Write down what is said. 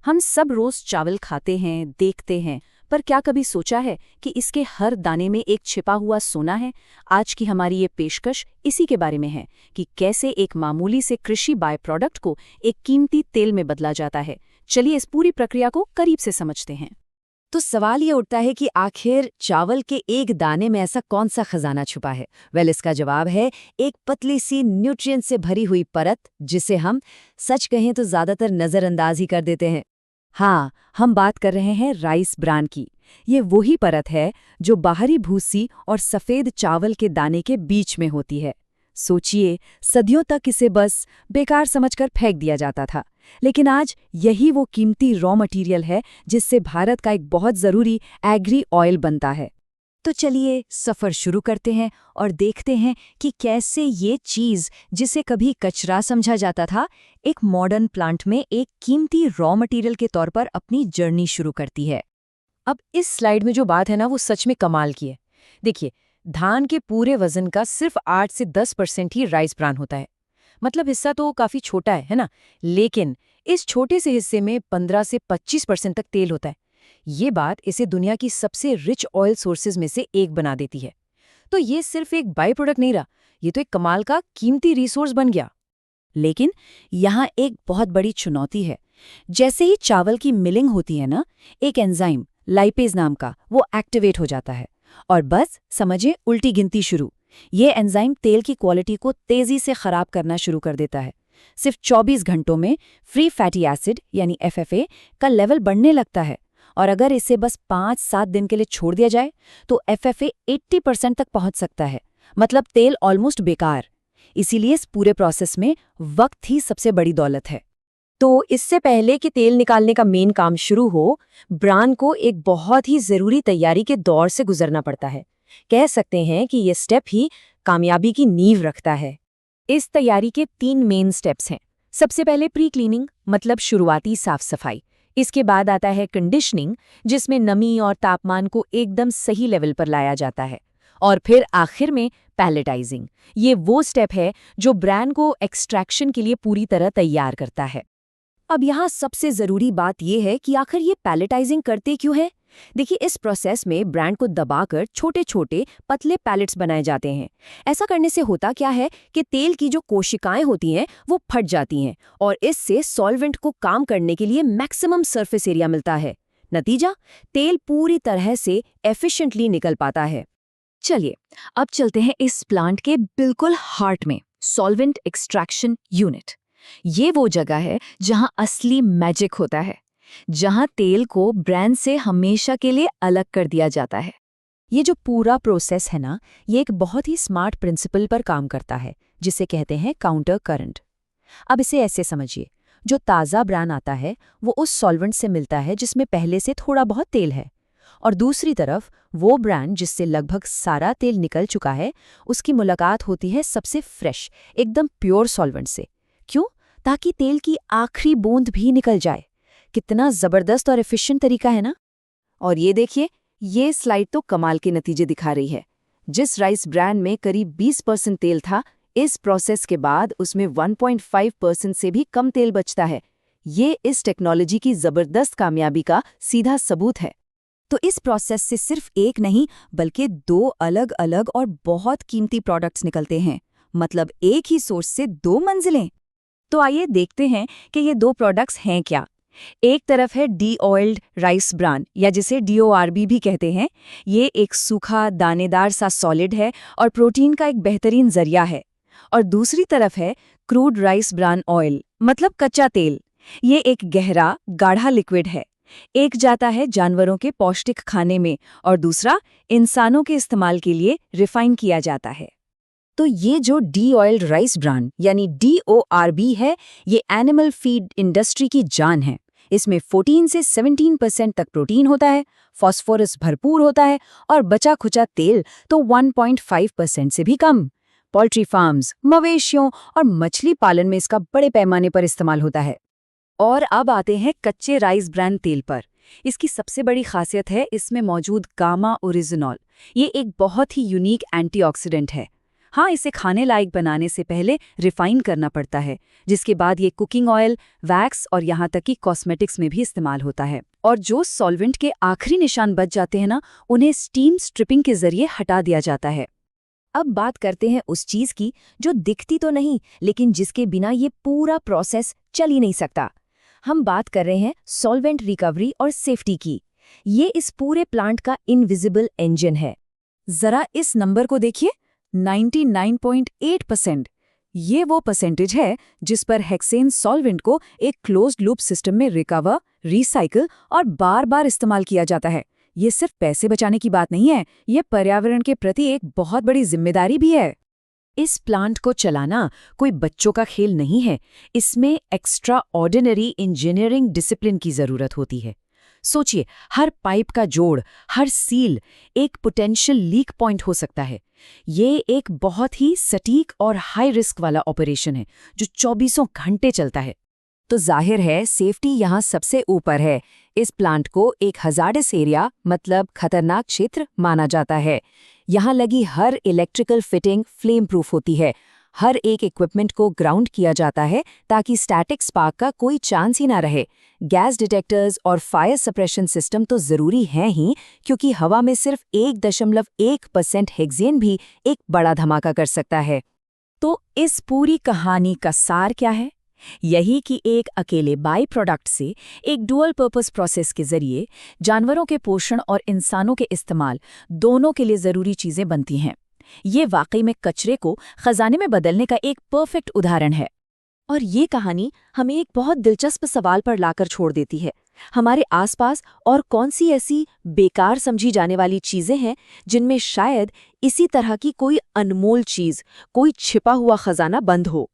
हम सब रोज चावल खाते हैं, देखते हैं, पर क्या कभी सोचा है कि इसके हर दाने में एक छिपा हुआ सोना है? आज की हमारी ये पेशकश इसी के बारे में है कि कैसे एक मामूली से कृषि बाय प्रोडक्ट को एक कीमती तेल में बदला जाता है। चलिए इस पूरी प्रक्रिया को करीब से समझते हैं। तो सवाल ये उठता है कि आखिर चावल के एक दाने में ऐसा कौन सा खजाना छुपा है। इसका जवाब है एक पतली सी न्यूट्रिएंट से भरी हुई परत, जिसे हम सच कहें तो ज्यादातर नजरअंदाज ही कर देते हैं। हाँ, हम बात कर रहे हैं राइस ब्रान की। ये वही परत है जो बाहरी भूसी और सफेद चावल के दाने के बीच में होती है। सोचिए, सदियों तक इसे बस बेकार समझकर फेंक दिया जाता था, लेकिन आज यही वो कीमती रॉ मटेरियल है जिससे भारत का एक बहुत ज़रूरी एग्री ऑयल बनता है। तो चलिए सफ़र शुरू करते हैं और देखते हैं कि कैसे ये चीज़, जिसे कभी कचरा समझा जाता था, एक मॉडर्न प्लांट में एक कीमती रॉ मटेरियल के तौर पर अपनी जर्नी शुरू करती है। अब इस स्लाइड में जो बात है ना, वो सच में कमाल की है। देखिए, धान के पूरे वजन का सिर्फ 8 से 10% ही राइस ब्रान होता है। मतलब हिस्सा तो काफी छोटा है ना? लेकिन इस छोटे से हिस्से में 15 से 25% तक तेल होता है। ये बात इसे दुनिया की सबसे रिच ऑयल सोर्सेज में से एक बना देती है। तो ये सिर्फ एक बाई प्रोडक्ट नहीं रहा, ये तो एक कमाल का कीमती रिसोर्स बन गया। लेकिन यहाँ एक बहुत बड़ी चुनौती है। जैसे ही चावल की मिलिंग होती है ना, एक एंजाइम लाइपेज नाम का वो एक्टिवेट हो जाता है और बस समझिए उल्टी गिनती शुरू। ये एंजाइम तेल की क्वालिटी को तेजी से खराब करना शुरू कर देता है। सिर्फ 24 घंटों में फ्री फैटी एसिड यानी FFA का लेवल बढ़ने लगता है, और अगर इसे बस 5-7 दिन के लिए छोड़ दिया जाए तो FFA 80% तक पहुंच सकता है। मतलब तेल ऑलमोस्ट बेकार। इसीलिए इस पूरे प्रोसेस में वक्त ही सबसे बड़ी दौलत है। तो इससे पहले कि तेल निकालने का मेन काम शुरू हो, ब्रान को एक बहुत ही ज़रूरी तैयारी के दौर से गुजरना पड़ता है। कह सकते हैं कि ये स्टेप ही कामयाबी की नींव रखता है। इस तैयारी के 3 मेन स्टेप्स हैं। सबसे पहले प्री क्लीनिंग, मतलब शुरुआती साफ सफाई। इसके बाद आता है कंडीशनिंग, जिसमें नमी और तापमान को एकदम सही लेवल पर लाया जाता है। और फिर आखिर में पैलेटाइजिंग। ये वो स्टेप है जो ब्रान को एक्सट्रैक्शन के लिए पूरी तरह तैयार करता है। अब यहाँ सबसे ज़रूरी बात यह है कि आखिर ये पैलेटाइजिंग करते क्यों है। देखिए, इस प्रोसेस में ब्रांड को दबाकर छोटे छोटे पतले पैलेट्स बनाए जाते हैं। ऐसा करने से होता क्या है कि तेल की जो कोशिकाएं होती हैं वो फट जाती हैं, और इससे सॉल्वेंट को काम करने के लिए मैक्सिमम सरफेस एरिया मिलता है। नतीजा, तेल पूरी तरह से एफिशिएंटली निकल पाता है। चलिए अब चलते हैं इस प्लांट के बिल्कुल हार्ट में, सॉल्वेंट एक्सट्रैक्शन यूनिट। ये वो जगह है जहां असली मैजिक होता है, जहां तेल को ब्रांड से हमेशा के लिए अलग कर दिया जाता है। ये जो पूरा प्रोसेस है ना, ये एक बहुत ही स्मार्ट प्रिंसिपल पर काम करता है, जिसे कहते हैं काउंटर करंट। अब इसे ऐसे समझिए, जो ताज़ा ब्रांड आता है वो उस सॉल्वेंट से मिलता है जिसमें पहले से थोड़ा बहुत तेल है, और दूसरी तरफ वो ब्रांड जिससे लगभग सारा तेल निकल चुका है, उसकी मुलाकात होती है सबसे फ्रेश, एकदम प्योर सॉल्वेंट से। क्यों? ताकि तेल की आखिरी बूंद भी निकल जाए। कितना जबरदस्त और एफिशिएंट तरीका है ना। और ये देखिए, ये स्लाइड तो कमाल के नतीजे दिखा रही है। जिस राइस ब्रांड में करीब 20% तेल था, इस प्रोसेस के बाद उसमें 1.5% से भी कम तेल बचता है। ये इस टेक्नोलॉजी की जबरदस्त कामयाबी का सीधा सबूत है। तो इस प्रोसेस से सिर्फ एक नहीं बल्कि 2 अलग अलग और बहुत कीमती प्रोडक्ट्स निकलते हैं। मतलब एक ही सोर्स से 2 मंजिलें। तो आइए देखते हैं कि ये 2 प्रोडक्ट्स हैं क्या। एक तरफ है डी ऑयल्ड राइस ब्रान, या जिसे DORB भी कहते हैं। ये एक सूखा दानेदार सा सॉलिड है और प्रोटीन का एक बेहतरीन जरिया है। और दूसरी तरफ है क्रूड राइस ब्रान ऑयल, मतलब कच्चा तेल। ये एक गहरा गाढ़ा लिक्विड है। एक जाता है जानवरों के पौष्टिक खाने में और दूसरा इंसानों के इस्तेमाल के लिए रिफाइन किया जाता है। तो ये जो डी ऑयल्ड राइस ब्रान यानी DORB है, ये एनिमल फीड इंडस्ट्री की जान है। इसमें 14 से 17% तक प्रोटीन होता है, फास्फोरस भरपूर होता है, और बचा खुचा तेल तो 1.5% से भी कम। पोल्ट्री फार्म्स, मवेशियों और मछली पालन में इसका बड़े पैमाने पर इस्तेमाल होता है। और अब आते हैं कच्चे राइस ब्रान तेल पर। इसकी सबसे बड़ी खासियत है इसमें मौजूद गामा ओरिजिनॉल। ये एक बहुत ही यूनिक एंटीऑक्सीडेंट है। हाँ, इसे खाने लायक बनाने से पहले रिफाइन करना पड़ता है, जिसके बाद ये कुकिंग ऑयल, वैक्स और यहाँ तक कि कॉस्मेटिक्स में भी इस्तेमाल होता है। और जो सॉल्वेंट के आखिरी निशान बच जाते हैं ना, उन्हें स्टीम स्ट्रिपिंग के जरिए हटा दिया जाता है। अब बात करते हैं उस चीज की जो दिखती तो नहीं, लेकिन जिसके बिना ये पूरा प्रोसेस चल ही नहीं सकता। हम बात कर रहे हैं सॉल्वेंट रिकवरी और सेफ्टी की। ये इस पूरे प्लांट का इनविजिबल इंजन है। जरा इस नंबर को देखिए, 99.8%। ये वो परसेंटेज है जिस पर हेक्सेन सॉल्वेंट को एक क्लोज्ड लूप सिस्टम में रिकवर, रिसाइकिल और बार बार इस्तेमाल किया जाता है। ये सिर्फ पैसे बचाने की बात नहीं है, ये पर्यावरण के प्रति एक बहुत बड़ी जिम्मेदारी भी है। इस प्लांट को चलाना कोई बच्चों का खेल नहीं है, इसमें एक्स्ट्रा ऑर्डिनरी इंजीनियरिंग डिसिप्लिन की जरूरत होती है। सोचिए, हर पाइप का जोड़, हर सील एक पोटेंशियल लीक पॉइंट हो सकता है। ये एक बहुत ही सटीक और हाई रिस्क वाला ऑपरेशन है जो 24 घंटे चलता है। तो जाहिर है सेफ्टी यहाँ सबसे ऊपर है। इस प्लांट को एक हजार्डस एरिया मतलब खतरनाक क्षेत्र माना जाता है। यहाँ लगी हर इलेक्ट्रिकल फिटिंग फ्लेम प्रूफ होती है। हर एक इक्विपमेंट को ग्राउंड किया जाता है ताकि स्टैटिक स्पार्क का कोई चांस ही ना रहे। गैस डिटेक्टर्स और फायर सप्रेशन सिस्टम तो जरूरी हैं ही, क्योंकि हवा में सिर्फ 1.1% हेक्सेन भी एक बड़ा धमाका कर सकता है। तो इस पूरी कहानी का सार क्या है? यही कि एक अकेले बाई प्रोडक्ट से एक डुअल पर्पस प्रोसेस के जरिए जानवरों के पोषण और इंसानों के इस्तेमाल दोनों के लिए जरूरी चीजें बनती हैं। ये वाकई में कचरे को खजाने में बदलने का एक परफेक्ट उदाहरण है। और ये कहानी हमें एक बहुत दिलचस्प सवाल पर लाकर छोड़ देती है। हमारे आसपास और कौन सी ऐसी बेकार समझी जाने वाली चीजें हैं जिनमें शायद इसी तरह की कोई अनमोल चीज, कोई छिपा हुआ खजाना बंद हो।